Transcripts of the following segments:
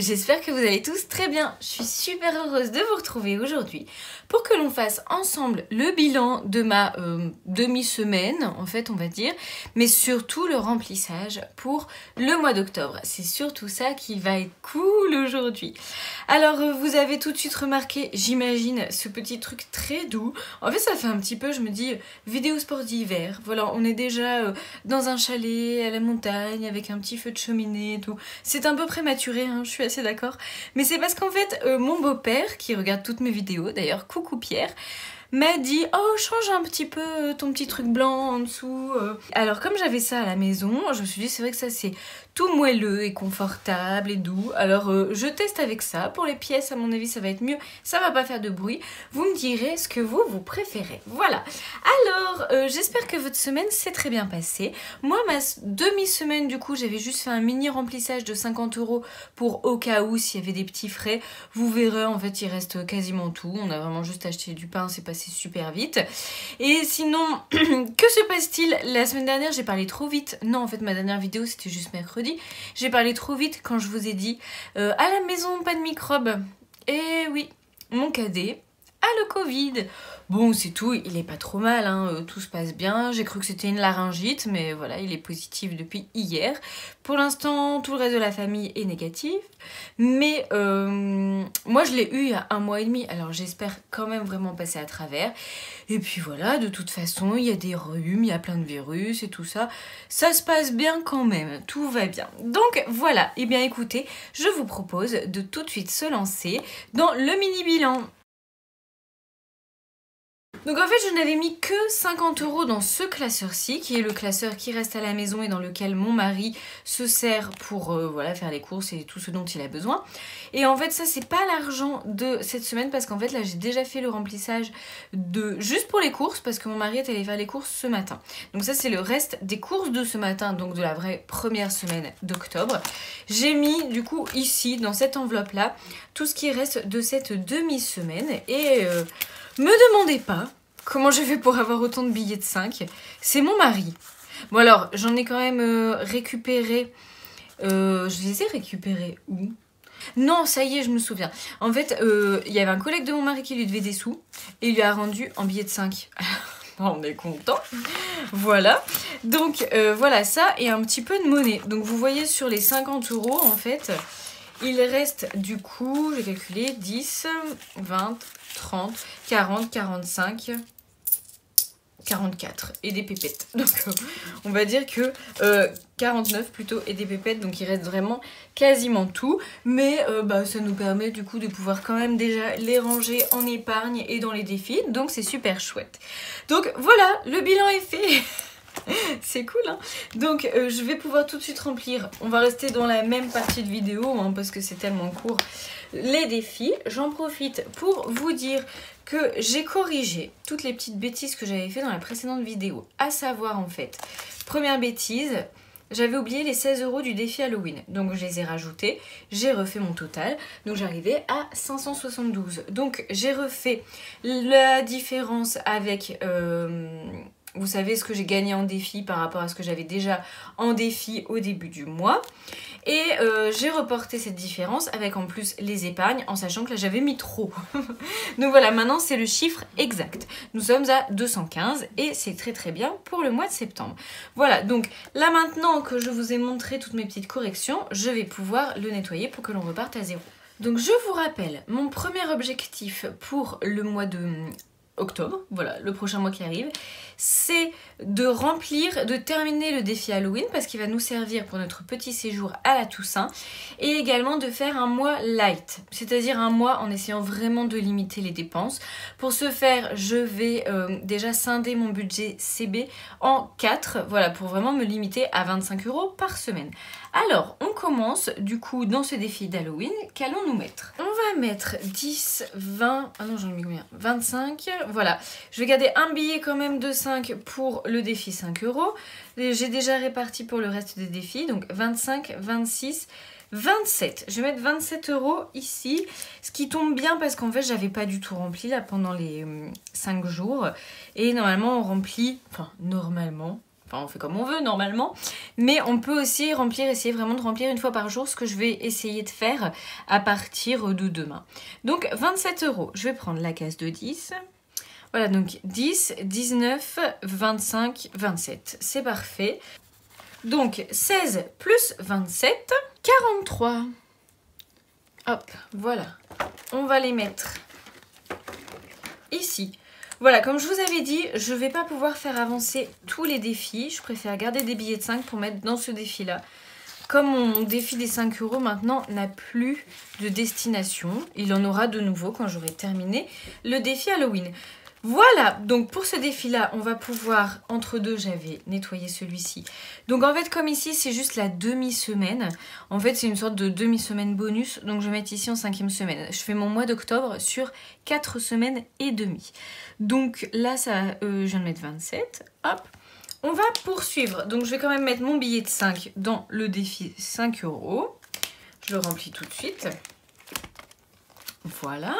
j'espère que vous allez tous très bien. Je suis super heureuse de vous retrouver aujourd'hui pour que l'on fasse ensemble le bilan de ma demi-semaine, en fait on va dire, mais surtout le remplissage pour le mois d'octobre. C'est surtout ça qui va être cool aujourd'hui. Alors vous avez tout de suite remarqué, j'imagine, ce petit truc très doux. En fait ça fait un petit peu, je me dis, vidéo sport d'hiver. Voilà, on est déjà dans un chalet à la montagne avec un petit feu de cheminée et tout. C'est un peu prématuré, hein, je suis assez d'accord. Mais c'est parce qu'en fait, mon beau-père, qui regarde toutes mes vidéos, d'ailleurs, coucou Pierre, m'a dit « Oh, change un petit peu ton petit truc blanc en dessous. » Alors, comme j'avais ça à la maison, je me suis dit « C'est vrai que ça, c'est tout moelleux et confortable et doux. » Alors, je teste avec ça. Pour les pièces, à mon avis, ça va être mieux. Ça va pas faire de bruit. Vous me direz ce que vous préférez. Voilà. Alors, j'espère que votre semaine s'est très bien passée. Moi, ma demi-semaine, du coup, j'avais juste fait un mini remplissage de 50 € pour au cas où, s'il y avait des petits frais. Vous verrez, en fait, il reste quasiment tout. On a vraiment juste acheté du pain, c'est passé super vite. Et sinon, que se passe-t-il? La semaine dernière, j'ai parlé trop vite. Non, en fait, ma dernière vidéo, c'était juste mercredi. J'ai parlé trop vite quand je vous ai dit à la maison, pas de microbes. Et oui, mon cadet a le Covid. Bon, c'est tout, il est pas trop mal, hein, tout se passe bien. J'ai cru que c'était une laryngite, mais voilà, il est positif depuis hier. Pour l'instant, tout le reste de la famille est négatif. Mais moi, je l'ai eu il y a 1 mois et demi, alors j'espère quand même vraiment passer à travers. Et puis voilà, de toute façon, il y a des rhumes, il y a plein de virus et tout ça. Ça se passe bien quand même, tout va bien. Donc voilà, et bien écoutez, je vous propose de tout de suite se lancer dans le mini-bilan. Donc en fait je n'avais mis que 50 € dans ce classeur-ci, qui est le classeur qui reste à la maison et dans lequel mon mari se sert pour voilà, faire les courses et tout ce dont il a besoin. Et en fait ça c'est pas l'argent de cette semaine parce qu'en fait là j'ai déjà fait le remplissage de juste pour les courses parce que mon mari est allé faire les courses ce matin. Donc ça c'est le reste des courses de ce matin, donc de la vraie première semaine d'octobre. J'ai mis du coup ici dans cette enveloppe là tout ce qui reste de cette demi-semaine et me demandez pas comment j'ai fait pour avoir autant de billets de 5. C'est mon mari. Bon alors, j'en ai quand même récupéré. Je les ai récupérés où? Non, ça y est, je me souviens. En fait, il y avait un collègue de mon mari qui lui devait des sous. Et il lui a rendu en billets de 5. On est content. Voilà. Donc, voilà ça et un petit peu de monnaie. Donc, vous voyez sur les 50 € en fait... Il reste du coup, j'ai calculé, 10, 20, 30, 40, 45, 44 et des pépettes. Donc on va dire que 49 plutôt et des pépettes, donc il reste vraiment quasiment tout. Mais ça nous permet du coup de pouvoir quand même déjà les ranger en épargne et dans les défis. Donc c'est super chouette. Donc voilà, le bilan est fait. C'est cool, hein. Donc je vais pouvoir tout de suite remplir. On va rester dans la même partie de vidéo hein, parce que c'est tellement court. Les défis, j'en profite pour vous dire que j'ai corrigé toutes les petites bêtises que j'avais fait dans la précédente vidéo. À savoir en fait, première bêtise, j'avais oublié les 16 € du défi Halloween. Donc je les ai rajoutés, j'ai refait mon total. Donc j'arrivais à 572. Donc j'ai refait la différence avec... vous savez ce que j'ai gagné en défi par rapport à ce que j'avais déjà en défi au début du mois. Et j'ai reporté cette différence avec en plus les épargnes en sachant que là j'avais mis trop. Donc voilà, maintenant c'est le chiffre exact. Nous sommes à 215 et c'est très très bien pour le mois de septembre. Voilà, donc là maintenant que je vous ai montré toutes mes petites corrections, je vais pouvoir le nettoyer pour que l'on reparte à zéro. Donc je vous rappelle, mon premier objectif pour le mois de... octobre, voilà, le prochain mois qui arrive, c'est de remplir, de terminer le défi Halloween parce qu'il va nous servir pour notre petit séjour à la Toussaint et également de faire un mois light, c'est-à-dire un mois en essayant vraiment de limiter les dépenses. Pour ce faire, je vais déjà scinder mon budget CB en 4, voilà, pour vraiment me limiter à 25 € par semaine. Alors, on commence du coup dans ce défi d'Halloween, qu'allons-nous mettre? On va mettre 10, 20, ah non j'en ai mis combien? 25, voilà. Je vais garder un billet quand même de 5 pour le défi 5 €. J'ai déjà réparti pour le reste des défis, donc 25, 26, 27. Je vais mettre 27 € ici, ce qui tombe bien parce qu'en fait j'avais pas du tout rempli là pendant les 5 jours. Et normalement on remplit, enfin normalement... Enfin, on fait comme on veut normalement. Mais on peut aussi remplir, essayer vraiment de remplir une fois par jour, ce que je vais essayer de faire à partir de demain. Donc 27 €. Je vais prendre la case de 10. Voilà, donc 10, 19, 25, 27. C'est parfait. Donc 16 plus 27, 43. Hop, voilà. On va les mettre ici. Voilà, comme je vous avais dit, je ne vais pas pouvoir faire avancer tous les défis. Je préfère garder des billets de 5 pour mettre dans ce défi-là. Comme mon défi des 5 € maintenant n'a plus de destination, il en aura de nouveau quand j'aurai terminé le défi Halloween. Voilà, donc pour ce défi-là, on va pouvoir, entre deux, j'avais nettoyé celui-ci. Donc en fait, comme ici, c'est juste la demi-semaine. En fait, c'est une sorte de demi-semaine bonus. Donc je vais mettre ici en 5e semaine. Je fais mon mois d'octobre sur 4 semaines et demie. Donc là, ça, je viens de mettre 27. Hop, on va poursuivre. Donc je vais quand même mettre mon billet de 5 dans le défi 5 €. Je le remplis tout de suite. Voilà.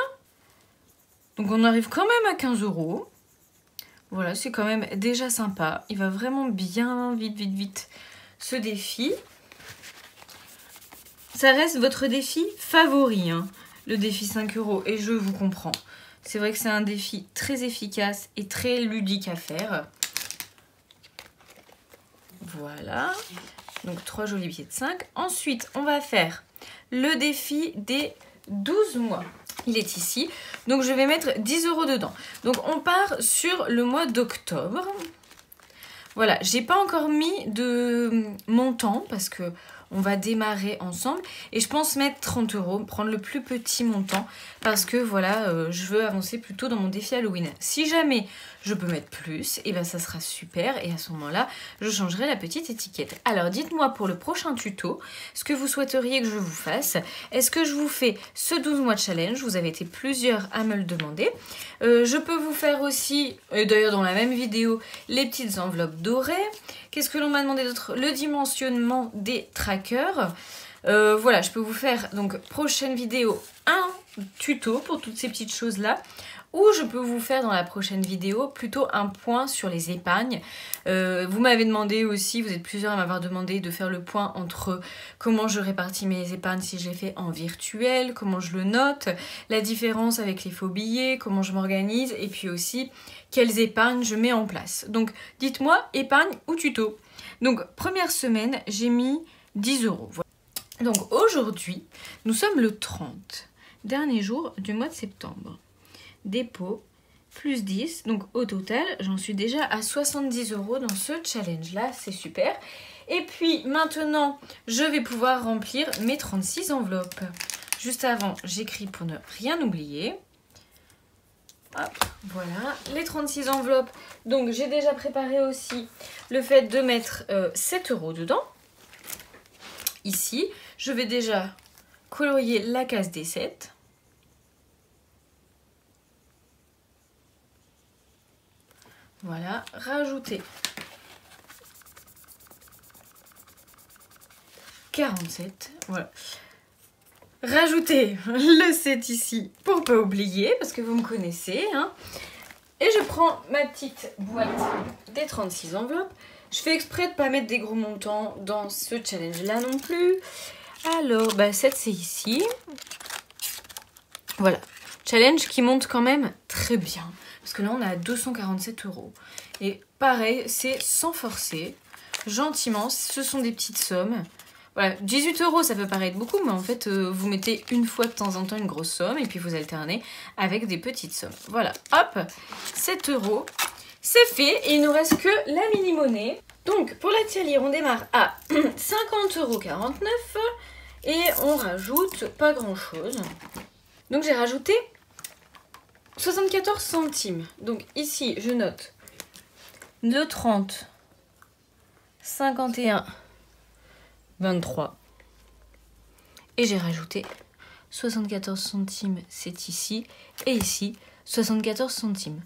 Donc on arrive quand même à 15 €. Voilà, c'est quand même déjà sympa. Il va vraiment bien vite ce défi. Ça reste votre défi favori, hein, le défi 5 €. Et je vous comprends. C'est vrai que c'est un défi très efficace et très ludique à faire. Voilà. Donc 3 jolis billets de 5. Ensuite, on va faire le défi des 12 mois. Il est ici. Donc je vais mettre 10 € dedans. Donc on part sur le mois d'octobre. Voilà, j'ai pas encore mis de montant parce que on va démarrer ensemble. Et je pense mettre 30 €, prendre le plus petit montant parce que voilà, je veux avancer plutôt dans mon défi Halloween. Si jamais je peux mettre plus, et ben ça sera super. Et à ce moment-là, je changerai la petite étiquette. Alors dites-moi pour le prochain tuto, ce que vous souhaiteriez que je vous fasse. Est-ce que je vous fais ce 12 mois challenge? Vous avez été plusieurs à me le demander. Je peux vous faire aussi, d'ailleurs dans la même vidéo, les petites enveloppes dorées. Qu'est-ce que l'on m'a demandé d'autre? Le dimensionnement des trackers. Voilà, je peux vous faire, donc, prochaine vidéo, un tuto pour toutes ces petites choses-là. Ou je peux vous faire dans la prochaine vidéo plutôt un point sur les épargnes. Vous m'avez demandé aussi, vous êtes plusieurs à m'avoir demandé de faire le point entre comment je répartis mes épargnes si je les fais en virtuel, comment je le note, la différence avec les faux billets, comment je m'organise et puis aussi quelles épargnes je mets en place. Donc dites-moi épargne ou tuto. Donc première semaine, j'ai mis 10 €. Voilà. Donc aujourd'hui, nous sommes le 30, dernier jour du mois de septembre. Dépôt, plus 10. Donc au total, j'en suis déjà à 70 € dans ce challenge-là. C'est super. Et puis maintenant, je vais pouvoir remplir mes 36 enveloppes. Juste avant, j'écris pour ne rien oublier. Hop, voilà, les 36 enveloppes. Donc j'ai déjà préparé aussi le fait de mettre 7 € dedans. Ici, je vais déjà colorier la case des 7. Voilà, rajouter 47, voilà. Rajouter le 7 ici pour pas oublier, parce que vous me connaissez, hein. Et je prends ma petite boîte des 36 enveloppes. Je fais exprès de ne pas mettre des gros montants dans ce challenge-là non plus. Alors, 7 c'est ici. Voilà, challenge qui monte quand même très bien. Parce que là, on est à 247 €. Et pareil, c'est sans forcer, gentiment, ce sont des petites sommes. Voilà, 18 €, ça peut paraître beaucoup, mais en fait, vous mettez une fois de temps en temps une grosse somme et puis vous alternez avec des petites sommes. Voilà, hop, 7 €, c'est fait et il ne nous reste que la mini-monnaie. Donc, pour la tirelire, on démarre à 50,49 € et on rajoute pas grand-chose. Donc, j'ai rajouté 74 centimes. Donc, ici, je note le 30, 51, 23. Et j'ai rajouté 74 centimes, c'est ici. Et ici, 74 centimes.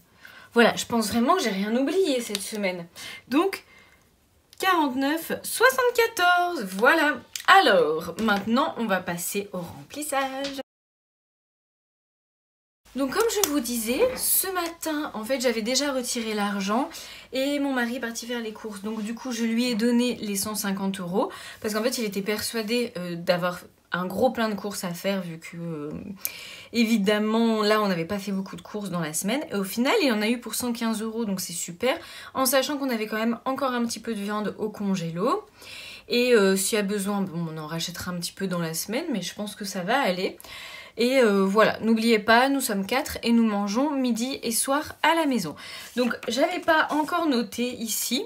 Voilà, je pense vraiment que j'ai rien oublié cette semaine. Donc, 49, 74. Voilà. Alors, maintenant, on va passer au remplissage. Donc comme je vous disais, ce matin, en fait, j'avais déjà retiré l'argent et mon mari est parti faire les courses. Donc du coup, je lui ai donné les 150 € parce qu'en fait, il était persuadé d'avoir un gros plein de courses à faire vu que, évidemment, là, on n'avait pas fait beaucoup de courses dans la semaine. Et au final, il en a eu pour 115 €, donc c'est super. En sachant qu'on avait quand même encore un petit peu de viande au congélo. Et s'il y a besoin, bon, on en rachètera un petit peu dans la semaine, mais je pense que ça va aller. Et voilà, n'oubliez pas, nous sommes 4 et nous mangeons midi et soir à la maison. Donc j'avais pas encore noté ici,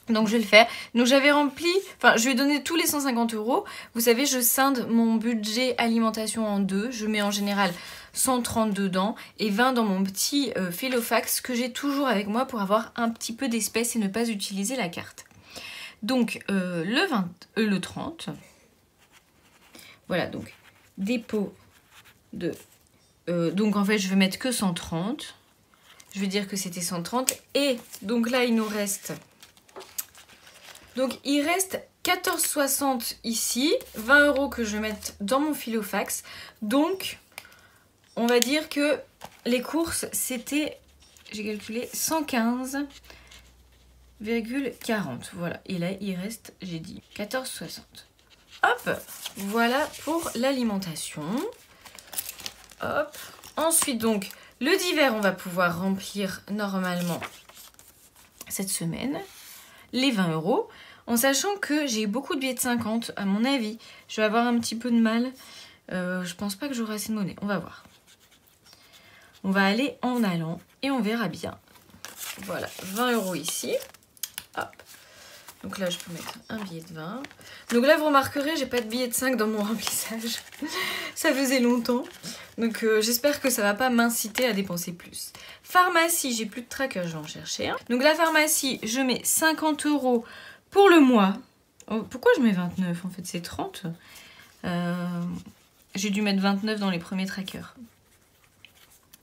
donc je vais le faire. Donc j'avais rempli, enfin je vais donner tous les 150 €. Vous savez, je scinde mon budget alimentation en deux. Je mets en général 130 dedans et 20 dans mon petit Filofax que j'ai toujours avec moi pour avoir un petit peu d'espèces et ne pas utiliser la carte. Donc le 30, voilà, donc dépôt de... donc en fait je vais mettre que 130. Je vais dire que c'était 130. Et donc là il nous reste... Donc il reste 14,60 ici. 20 € que je vais mettre dans mon Filofax. Donc on va dire que les courses c'était... J'ai calculé 115,40. Voilà. Et là il reste, j'ai dit, 14,60. Hop, voilà pour l'alimentation. Hop. Ensuite, donc, le divers, on va pouvoir remplir normalement cette semaine. Les 20 €. En sachant que j'ai beaucoup de billets de 50, à mon avis. Je vais avoir un petit peu de mal. Je pense pas que j'aurai assez de monnaie. On va voir. On va aller en allant et on verra bien. Voilà, 20 € ici. Hop. Donc là, je peux mettre un billet de 20. Donc là, vous remarquerez, j'ai pas de billet de 5 dans mon remplissage. Ça faisait longtemps. Donc j'espère que ça va pas m'inciter à dépenser plus. Pharmacie, j'ai plus de tracker, je vais en chercher un. Donc la pharmacie, je mets 50 € pour le mois. Oh, pourquoi je mets 29? En fait, c'est 30. J'ai dû mettre 29 dans les premiers trackers.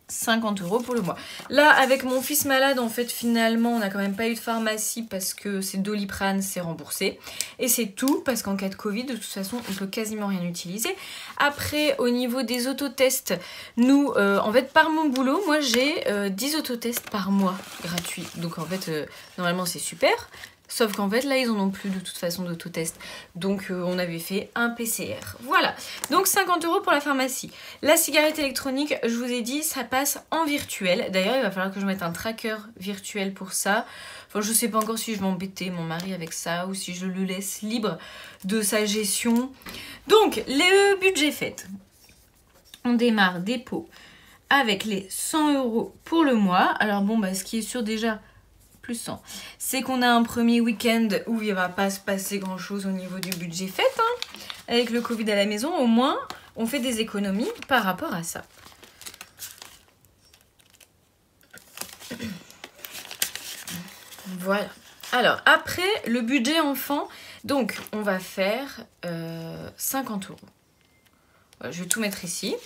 50 € pour le mois. Là, avec mon fils malade, en fait, finalement, on n'a quand même pas eu de pharmacie parce que c'est Doliprane, c'est remboursé. Et c'est tout, parce qu'en cas de Covid, de toute façon, on peut quasiment rien utiliser. Après, au niveau des autotests, nous, en fait, par mon boulot, moi, j'ai 10 autotests par mois gratuits. Donc, en fait, normalement, c'est super. Sauf qu'en fait, là, ils en ont plus de toute façon d'autotest. Donc, on avait fait un PCR. Voilà. Donc, 50 € pour la pharmacie. La cigarette électronique, je vous ai dit, ça passe en virtuel. D'ailleurs, il va falloir que je mette un tracker virtuel pour ça. Enfin, je sais pas encore si je vais embêter mon mari avec ça ou si je le laisse libre de sa gestion. Donc, le budget fait. On démarre dépôt avec les 100 € pour le mois. Alors, bon, bah, ce qui est sûr déjà... plus 100. C'est qu'on a un premier week-end où il ne va pas se passer grand chose au niveau du budget fête. Hein. Avec le Covid à la maison, au moins, on fait des économies par rapport à ça. Voilà. Alors, après, le budget enfant, donc, on va faire 50 €. Voilà, je vais tout mettre ici.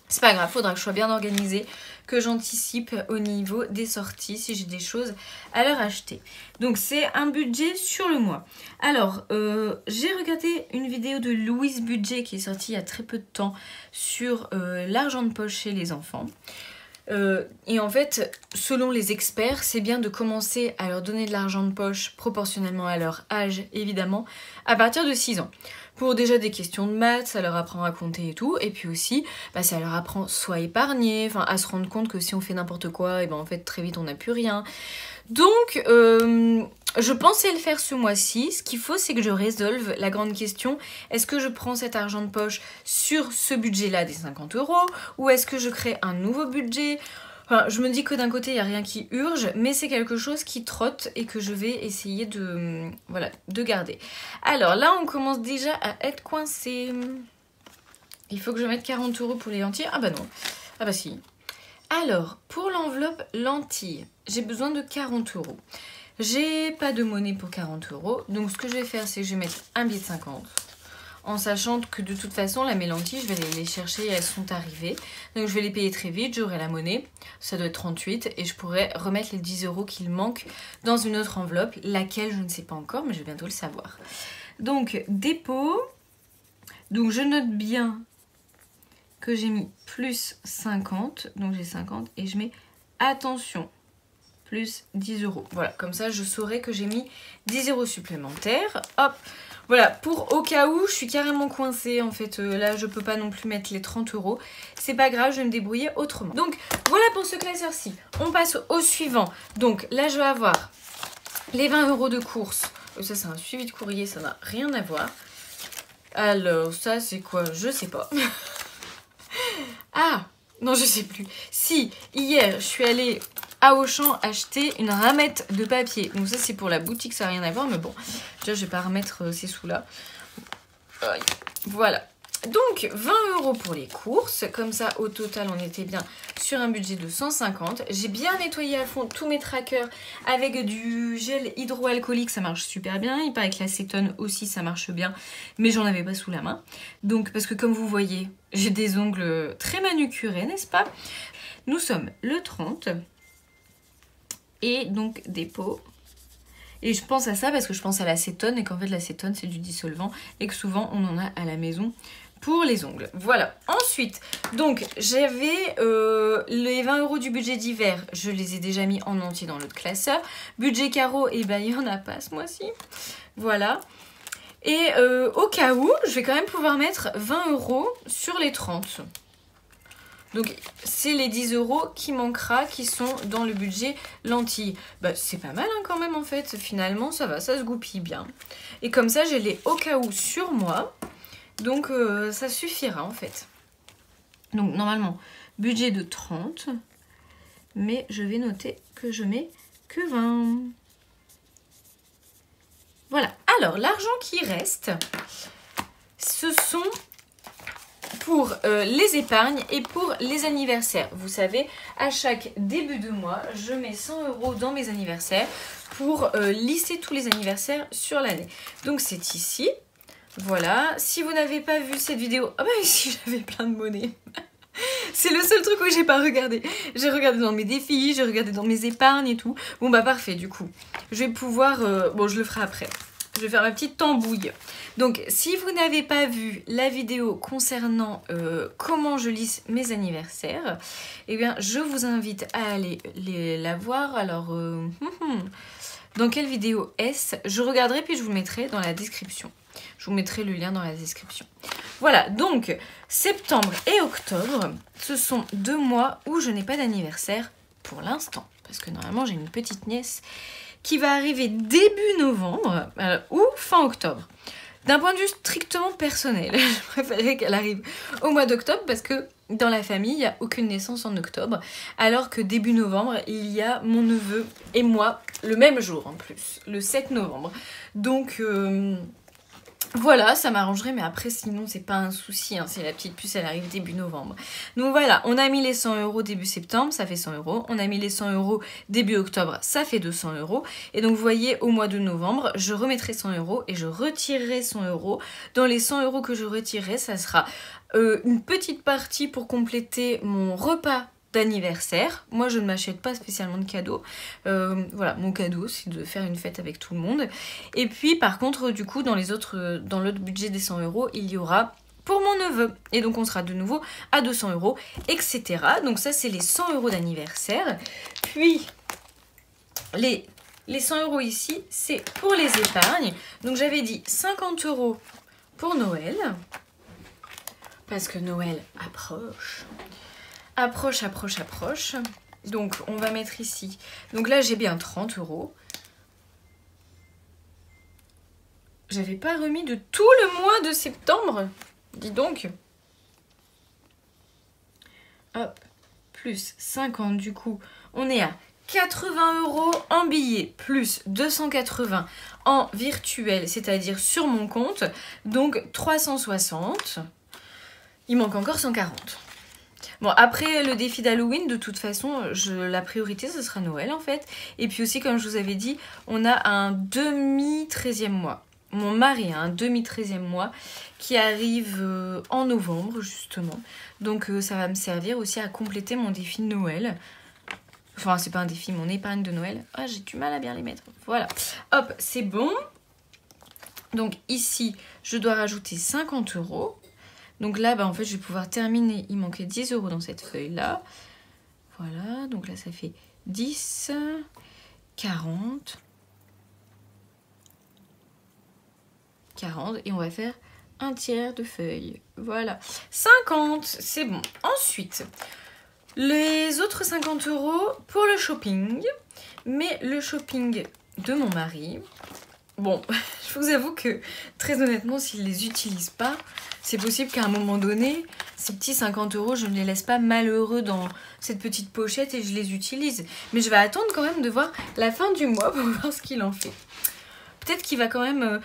C'est pas grave, faudra que je sois bien organisée, que j'anticipe au niveau des sorties si j'ai des choses à leur acheter. Donc c'est un budget sur le mois. Alors j'ai regardé une vidéo de Louise Budget qui est sortie il y a très peu de temps sur l'argent de poche chez les enfants. Et en fait, selon les experts, c'est bien de commencer à leur donner de l'argent de poche proportionnellement à leur âge, évidemment, à partir de 6 ans. Pour déjà des questions de maths, ça leur apprend à compter et tout. Et puis aussi, bah, ça leur apprend soit à épargner, enfin à se rendre compte que si on fait n'importe quoi, et ben en fait très vite on n'a plus rien. Donc, je pensais le faire ce mois-ci. Ce qu'il faut, c'est que je résolve la grande question. Est-ce que je prends cet argent de poche sur ce budget-là des 50 € ou est-ce que je crée un nouveau budget ? Enfin, je me dis que d'un côté, il n'y a rien qui urge, mais c'est quelque chose qui trotte et que je vais essayer de, voilà, de garder. Alors là, on commence déjà à être coincé. Il faut que je mette 40 € pour les lentilles. Ah bah non. Ah bah si. Alors, pour l'enveloppe lentilles, j'ai besoin de 40 €. J'ai pas de monnaie pour 40 €. Donc ce que je vais faire, c'est que je vais mettre un billet de 50. En sachant que de toute façon, là, mes lentilles, je vais aller les chercher et elles sont arrivées. Donc je vais les payer très vite, j'aurai la monnaie. Ça doit être 38 et je pourrai remettre les 10 € qu'il manque dans une autre enveloppe. Laquelle, je ne sais pas encore, mais je vais bientôt le savoir. Donc, dépôt. Donc je note bien que j'ai mis plus 50. Donc j'ai 50 et je mets attention, plus 10 €. Voilà, comme ça je saurai que j'ai mis 10 € supplémentaires. Hop, voilà, pour au cas où je suis carrément coincée en fait. Là je peux pas non plus mettre les 30 €. C'est pas grave, je vais me débrouiller autrement. Donc voilà pour ce classeur-ci. On passe au suivant. Donc là je vais avoir les 20 € de course. Ça c'est un suivi de courrier, ça n'a rien à voir. Alors ça c'est quoi? Je sais pas. Ah non, je sais plus. Si, hier je suis allée à Auchan acheter une ramette de papier. Donc ça c'est pour la boutique, ça n'a rien à voir, mais bon, déjà je vais pas remettre ces sous-là. Voilà. Donc 20 € pour les courses, comme ça au total on était bien sur un budget de 150. J'ai bien nettoyé à fond tous mes trackers avec du gel hydroalcoolique, ça marche super bien. Il paraît que l'acétone aussi ça marche bien, mais j'en avais pas sous la main. Donc parce que comme vous voyez, j'ai des ongles très manucurés, n'est-ce pas? Nous sommes le 30 et donc dépôt. Et je pense à ça parce que je pense à l'acétone et qu'en fait l'acétone c'est du dissolvant et que souvent on en a à la maison pour les ongles. Voilà. Ensuite, donc j'avais les 20 € du budget d'hiver, je les ai déjà mis en entier dans l'autre classeur. Budget carreau, et ben il n'y en a pas ce mois-ci. Voilà. Et au cas où, je vais quand même pouvoir mettre 20 € sur les 30. Donc c'est les 10 € qui manquera qui sont dans le budget lentilles. Bah, c'est pas mal hein, quand même en fait, finalement ça va, ça se goupille bien. Et comme ça j'ai les au cas où sur moi, donc ça suffira en fait. Donc normalement budget de 30, mais je vais noter que je mets que 20. Voilà, alors l'argent qui reste, ce sont pour les épargnes et pour les anniversaires. Vous savez, à chaque début de mois, je mets 100 € dans mes anniversaires pour lisser tous les anniversaires sur l'année. Donc c'est ici. Voilà. Si vous n'avez pas vu cette vidéo... Ah bah ici j'avais plein de monnaie. C'est le seul truc où j'ai pas regardé. J'ai regardé dans mes défis, j'ai regardé dans mes épargnes et tout. Bon bah parfait du coup. Je vais pouvoir... bon je le ferai après. Je vais faire ma petite tambouille. Donc, si vous n'avez pas vu la vidéo concernant comment je lisse mes anniversaires, eh bien, je vous invite à aller la voir. Alors, dans quelle vidéo est-ce? Je regarderai puis je vous le mettrai dans la description. Je vous mettrai le lien dans la description. Voilà, donc, septembre et octobre, ce sont 2 mois où je n'ai pas d'anniversaire pour l'instant. Parce que normalement, j'ai une petite nièce qui va arriver début novembre ou fin octobre. D'un point de vue strictement personnel, je préférerais qu'elle arrive au mois d'octobre parce que dans la famille, il n'y a aucune naissance en octobre, alors que début novembre, il y a mon neveu et moi le même jour en plus, le 7 novembre. Donc voilà, ça m'arrangerait, mais après sinon c'est pas un souci, hein, si la petite puce elle arrive début novembre. Donc voilà, on a mis les 100 € début septembre, ça fait 100 €. On a mis les 100 € début octobre, ça fait 200 €. Et donc vous voyez, au mois de novembre, je remettrai 100 € et je retirerai 100 €. Dans les 100 € que je retirerai, ça sera une petite partie pour compléter mon repas d'anniversaire. Moi je ne m'achète pas spécialement de cadeaux. Voilà, mon cadeau c'est de faire une fête avec tout le monde. Et puis par contre du coup dans l'autre budget des 100 €, il y aura pour mon neveu. Et donc on sera de nouveau à 200 €, etc. Donc ça c'est les 100 € d'anniversaire. Puis les 100 € ici, c'est pour les épargnes. Donc j'avais dit 50 € pour Noël. Parce que Noël approche. Approche. Donc on va mettre ici. Donc là j'ai bien 30 €. J'avais pas remis de tout le mois de septembre. Dis donc. Hop. Plus 50 du coup. On est à 80 € en billets. Plus 280 en virtuel. C'est-à-dire sur mon compte. Donc 360. Il manque encore 140. Bon, après le défi d'Halloween, de toute façon, la priorité, ce sera Noël en fait. Et puis aussi, comme je vous avais dit, on a un demi-13e mois. Mon mari a un demi-13e mois qui arrive en novembre, justement. Donc ça va me servir aussi à compléter mon défi de Noël. Enfin, c'est pas un défi, mon épargne de Noël. Ah, j'ai du mal à bien les mettre. Voilà. Hop, c'est bon. Donc ici, je dois rajouter 50 €. Donc là, bah, en fait, je vais pouvoir terminer. Il manquait 10 € dans cette feuille-là. Voilà, donc là, ça fait 10, 40, 40. Et on va faire un tiers de feuille. Voilà. 50, c'est bon. Ensuite, les autres 50 € pour le shopping. Mais le shopping de mon mari... Bon, je vous avoue que, très honnêtement, s'il ne les utilise pas, c'est possible qu'à un moment donné, ces petits 50 €, je ne les laisse pas malheureux dans cette petite pochette et je les utilise. Mais je vais attendre quand même de voir la fin du mois pour voir ce qu'il en fait. Peut-être qu'il va quand même...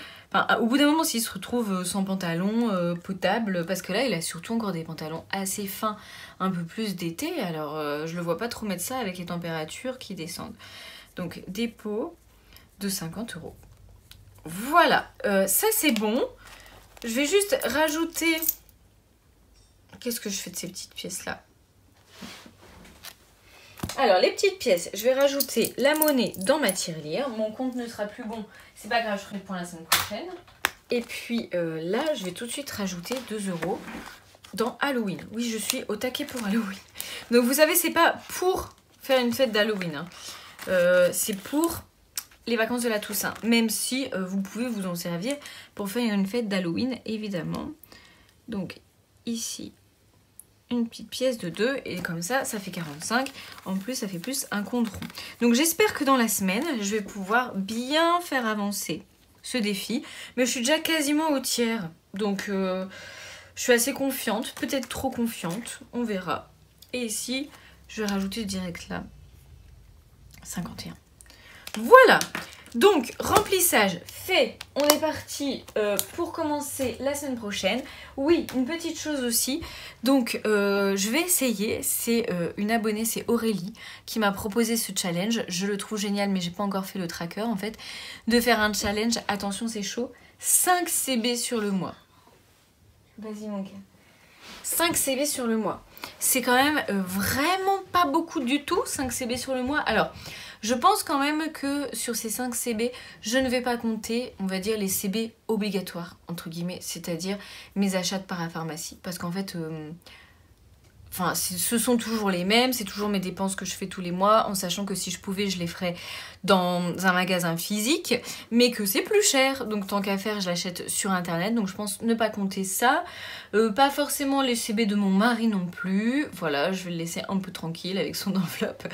au bout d'un moment, s'il se retrouve sans pantalon potable, parce que là, il a surtout encore des pantalons assez fins, un peu plus d'été, alors je le vois pas trop mettre ça avec les températures qui descendent. Donc, dépôt de 50 €. Voilà, ça c'est bon. Je vais juste rajouter... Qu'est-ce que je fais de ces petites pièces-là? Alors, les petites pièces, je vais rajouter la monnaie dans ma tirelire. Mon compte ne sera plus bon, c'est pas grave, je ferai le point la semaine prochaine. Et puis là, je vais tout de suite rajouter 2 € dans Halloween. Oui, je suis au taquet pour Halloween. Donc, vous savez, c'est pas pour faire une fête d'Halloween. Hein. C'est pour... les vacances de la Toussaint, même si vous pouvez vous en servir pour faire une fête d'Halloween, évidemment. Donc ici, une petite pièce de 2, et comme ça, ça fait 45. En plus, ça fait plus un compte rond. Donc j'espère que dans la semaine, je vais pouvoir bien faire avancer ce défi. Mais je suis déjà quasiment au tiers, donc je suis assez confiante, peut-être trop confiante, on verra. Et ici, je vais rajouter direct là, 51. Voilà, donc remplissage fait, on est parti pour commencer la semaine prochaine. Oui, une petite chose aussi, donc je vais essayer, c'est une abonnée, c'est Aurélie qui m'a proposé ce challenge. Je le trouve génial, mais j'ai pas encore fait le tracker en fait, de faire un challenge, attention c'est chaud, 5 CB sur le mois. Vas-y mon gars. 5 CB sur le mois. C'est quand même vraiment pas beaucoup du tout, 5 CB sur le mois. Alors... je pense quand même que sur ces 5 CB, je ne vais pas compter, on va dire, les CB obligatoires, entre guillemets, c'est-à-dire mes achats de parapharmacie. Parce qu'en fait, ce sont toujours les mêmes, c'est toujours mes dépenses que je fais tous les mois, en sachant que si je pouvais, je les ferais dans un magasin physique, mais que c'est plus cher, donc tant qu'à faire, je l'achète sur internet, donc je pense ne pas compter ça. Pas forcément les CB de mon mari non plus, voilà, je vais le laisser un peu tranquille avec son enveloppe.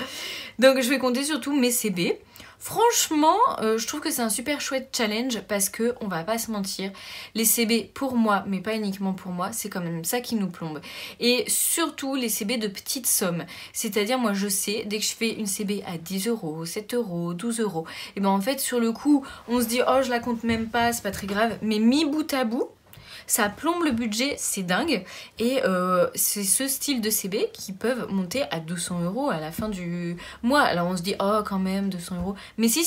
Donc je vais compter surtout mes CB. Franchement, je trouve que c'est un super chouette challenge parce que, on va pas se mentir, les CB pour moi, mais pas uniquement pour moi, c'est quand même ça qui nous plombe. Et surtout les CB de petites sommes. C'est-à-dire, moi je sais, dès que je fais une CB à 10 €, 7 €, 12 €, et ben en fait sur le coup, on se dit oh je la compte même pas, c'est pas très grave, mais mis bout à bout, ça plombe le budget, c'est dingue. Et c'est ce style de CB qui peuvent monter à 200 € à la fin du mois. Alors on se dit, oh quand même, 200 €. Mais si,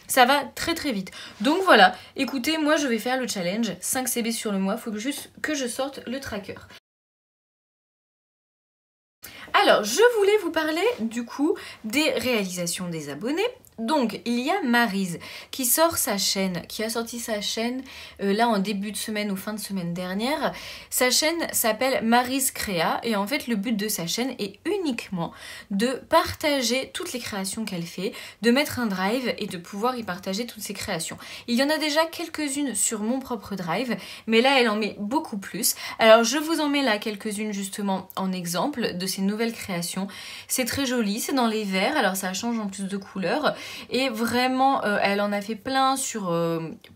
ça va très très vite. Donc voilà, écoutez, moi je vais faire le challenge 5 CB sur le mois. Il faut juste que je sorte le tracker. Alors, je voulais vous parler du coup des réalisations des abonnés. Donc, il y a Maryse qui sort sa chaîne, qui a sorti sa chaîne là en début de semaine ou fin de semaine dernière. Sa chaîne s'appelle Maryse Créa et en fait le but de sa chaîne est uniquement de partager toutes les créations qu'elle fait, de mettre un drive et de pouvoir y partager toutes ses créations. Il y en a déjà quelques-unes sur mon propre drive, mais là elle en met beaucoup plus. Alors je vous en mets là quelques-unes justement en exemple de ces nouvelles créations. C'est très joli, c'est dans les verts, alors ça change en plus de couleurs. Et vraiment, elle en a fait plein sur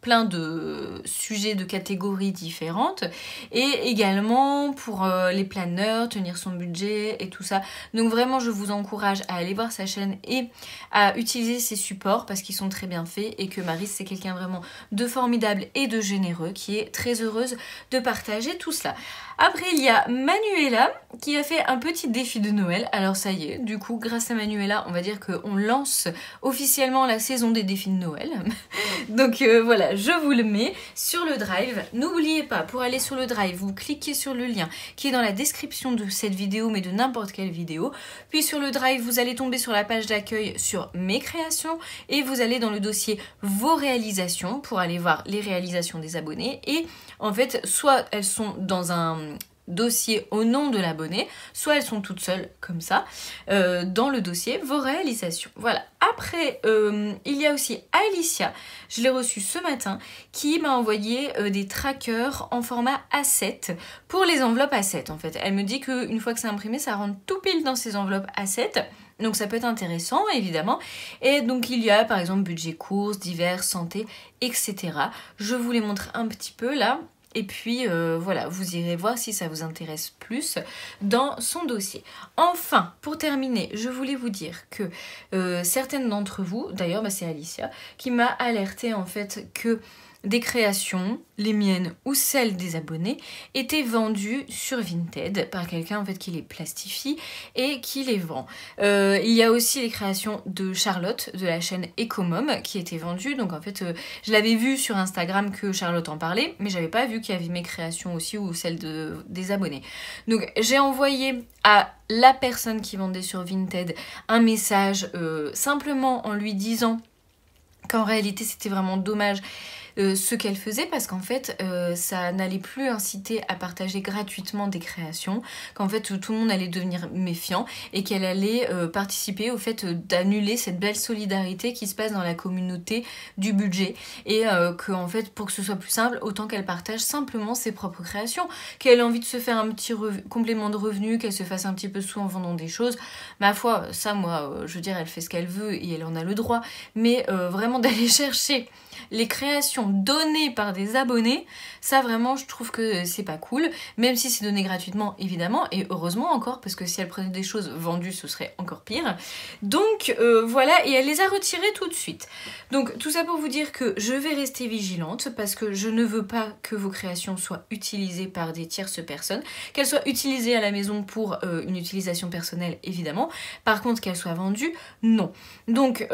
plein de sujets, de catégories différentes. Et également pour les planeurs, tenir son budget et tout ça. Donc vraiment, je vous encourage à aller voir sa chaîne et à utiliser ses supports parce qu'ils sont très bien faits. Et que Maryse, c'est quelqu'un vraiment de formidable et de généreux qui est très heureuse de partager tout cela. Après, il y a Manuela qui a fait un petit défi de Noël. Alors ça y est, du coup, grâce à Manuela, on va dire qu'on lance officiellement la saison des défis de Noël. Donc voilà, je vous le mets sur le drive. N'oubliez pas, pour aller sur le drive, vous cliquez sur le lien qui est dans la description de cette vidéo, mais de n'importe quelle vidéo. Puis sur le drive, vous allez tomber sur la page d'accueil sur mes créations et vous allez dans le dossier vos réalisations pour aller voir les réalisations des abonnés. Et en fait, soit elles sont dans un dossier au nom de l'abonné, soit elles sont toutes seules comme ça dans le dossier vos réalisations. Voilà. Après, il y a aussi Alicia, je l'ai reçue ce matin, qui m'a envoyé des trackers en format A7 pour les enveloppes A7 en fait. Elle me dit qu'une fois que c'est imprimé, ça rentre tout pile dans ces enveloppes A7. Donc ça peut être intéressant évidemment. Et donc il y a par exemple budget courses, divers, santé, etc. Je vous les montre un petit peu là. Et puis voilà, vous irez voir si ça vous intéresse plus dans son dossier. Enfin, pour terminer, je voulais vous dire que certaines d'entre vous, d'ailleurs c'est Alicia, qui m'a alerté en fait que des créations, les miennes ou celles des abonnés, étaient vendues sur Vinted par quelqu'un en fait qui les plastifie et qui les vend. Il y a aussi les créations de Charlotte de la chaîne Ecomom qui étaient vendues. Donc en fait, je l'avais vu sur Instagram que Charlotte en parlait, mais j'avais pas vu qu'il y avait mes créations aussi ou celles des abonnés. Donc j'ai envoyé à la personne qui vendait sur Vinted un message simplement en lui disant qu'en réalité c'était vraiment dommage ce qu'elle faisait parce qu'en fait ça n'allait plus inciter à partager gratuitement des créations, qu'en fait tout le monde allait devenir méfiant et qu'elle allait participer au fait d'annuler cette belle solidarité qui se passe dans la communauté du budget et que en fait pour que ce soit plus simple, autant qu'elle partage simplement ses propres créations, qu'elle a envie de se faire un petit complément de revenu, qu'elle se fasse un petit peu sous en vendant des choses, ma foi ça moi je veux dire elle fait ce qu'elle veut et elle en a le droit, mais vraiment d'aller chercher les créations données par des abonnés, ça vraiment je trouve que c'est pas cool, même si c'est donné gratuitement évidemment, et heureusement encore, parce que si elle prenait des choses vendues ce serait encore pire. Donc voilà, et elle les a retirées tout de suite. Donc tout ça pour vous dire que je vais rester vigilante, parce que je ne veux pas que vos créations soient utilisées par des tierces personnes, qu'elles soient utilisées à la maison pour une utilisation personnelle évidemment, par contre qu'elles soient vendues, non. Donc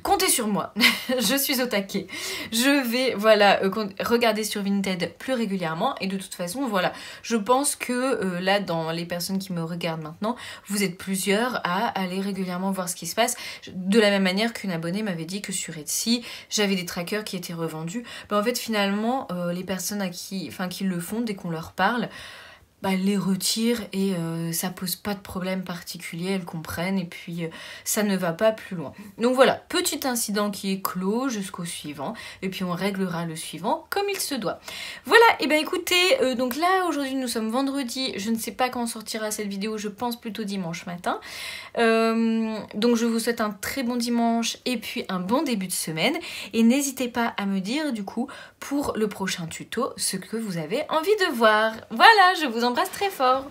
comptez sur moi, je suis au taquet. Je vais voilà regarder sur Vinted plus régulièrement et de toute façon voilà, je pense que là dans les personnes qui me regardent maintenant, vous êtes plusieurs à aller régulièrement voir ce qui se passe, de la même manière qu'une abonnée m'avait dit que sur Etsy, j'avais des trackers qui étaient revendus. Ben, en fait finalement les personnes qui le font dès qu'on leur parle, bah, les retire et ça pose pas de problème particulier, elles comprennent et puis ça ne va pas plus loin. Donc voilà, petit incident qui est clos jusqu'au suivant et puis on réglera le suivant comme il se doit. Voilà, et ben écoutez, donc là aujourd'hui nous sommes vendredi, je ne sais pas quand sortira cette vidéo, je pense plutôt dimanche matin. Donc je vous souhaite un très bon dimanche et puis un bon début de semaine et n'hésitez pas à me dire du coup pour le prochain tuto ce que vous avez envie de voir. Voilà, je vous embrasse très fort.